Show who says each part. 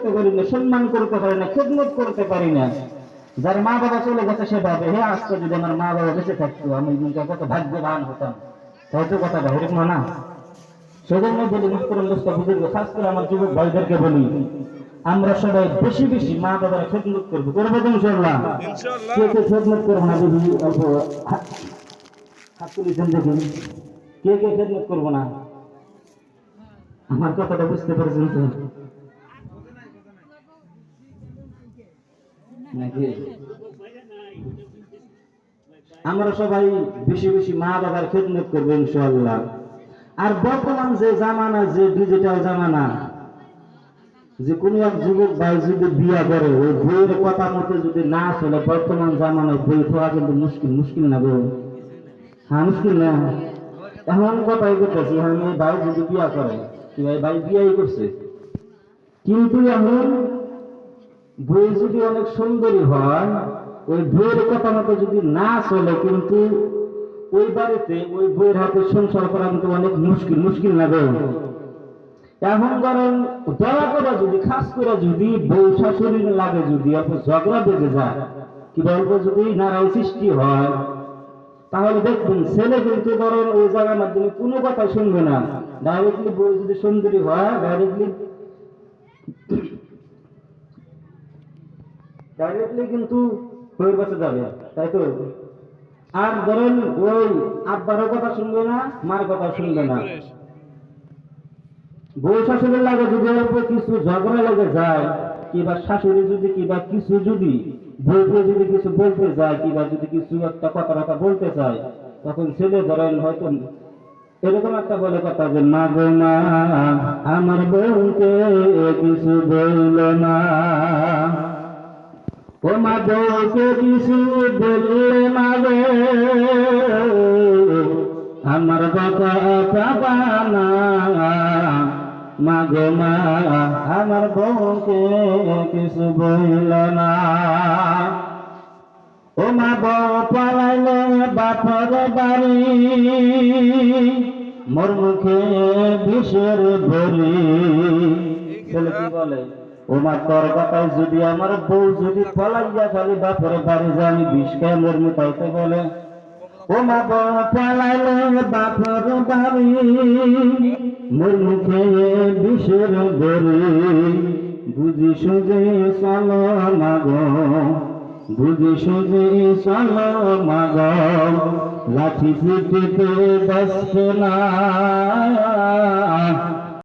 Speaker 1: করতে পারি না, সম্মান করতে পারি না, খেদমত করতে পারি না। যার মা বাবা চলে গেছে সে ভাবে, হে আজকে যদি আমার মা বাবা বেঁচে থাকতো আমি কিন্তু কত ভাগ্যবান হতাম। হয়তো কথাটা এরকম না। সেজন্য বলি মুহতারাম দোস্ত বুজুর্গ, খাস করে আমার যুবক ভাইদেরকে বলি, আমরা সবাই বেশি বেশি মা বাবার খেদমত করবো। করবো তো ইনশাআল্লাহ? কে কে খেদমত করবো না যদি অল্প হাত তুলেছেন দেখুন। কে কে খেদমত করবো না? আমার কথাটা বুঝতে পারছেন তো নাকি? আমরা সবাই বেশি বেশি মা বাবার খেদমত করবো ইনশাআল্লাহ। আর বর্তমান যে জামানা, যে ডিজিটাল জামানা, যে কোনো এক যুবক ভাই যদি বিয়া করে ওই বইয়ের কথা মতো যদি না চলে, বর্তমান জামানায় বই খাওয়া কিন্তু মুশকিল। মুশকিল না গো? হ্যাঁ মুশকিল না? এমন কথাই করতেছি, আমি ভাই যদি বিয়া করে, কি ভাই ভাই বিয়াই করছে, কিন্তু এমন বই যদি অনেক সুন্দরী হয়, ওই বইয়ের কথা মতো যদি না চলে, কিন্তু ওই বাড়িতে ওই বইয়ের হাতে সংসার করা কিন্তু অনেক মুশকিল। মুশকিল না গো? এখন ধরেন দয়া করে যদি, খাস করে যদি বউ শাশুড়ির লাগে যদি অল্প ঝগড়া বেঁধে যায়, কি বলবো, যদি নারায় সৃষ্টি হয়, তাহলে দেখবেন ছেলে কিন্তু ধরেন ওই জায়গার মাধ্যমে কোনো কথা শুনবে না। ডাইরেক্টলি বউ যদি সুন্দরী হয়, ডাইরেক্টলি কিন্তু বউয়ের কাছে যাবে, তাই তো? আর ধরেন ওই আব্বারও কথা শুনবে না, মার কথা শুনবে না। বউ শাশুড়ির লাগে যদি অল্প কিছু ঝগড়া লেগে যায়, কিংবা শাশুড়ি যদি কিংবা কিছু যদি বউকে যদি কিছু বলতে যায়, কিংবা যদি কিছু একটা কথা বলতে চায়, তখন ছেলে ধরেন হয়তো এরকম একটা বলে কথা যে, মা গো মা আমার বউকে কিছু বলল না, ও মা বউকে কিছু বললে না গো, আমার বাবা বাবা না, মা গো মা আমার বউকে কিছু বলল না। ও মা বউ পালাইলে বাপর বাড়ি, মোর মুখে বিষের ভরি। ছেলে কি বলে, ও মা তোর কথায় যদি আমার বউ যদি পলাইয়া খালি বাপর বাড়ি যায়, আমি বিষ খেয়ে মরমু, তাইতে বলে। ও মা বউ পালাইলে বাপর বাড়ি, মোর মুখে বিষের ভরি। বুঝি সুঝে চলো মা গো, বুঝি সুঝে চলো মা গো, লাঠি পিটিতে বসবে না,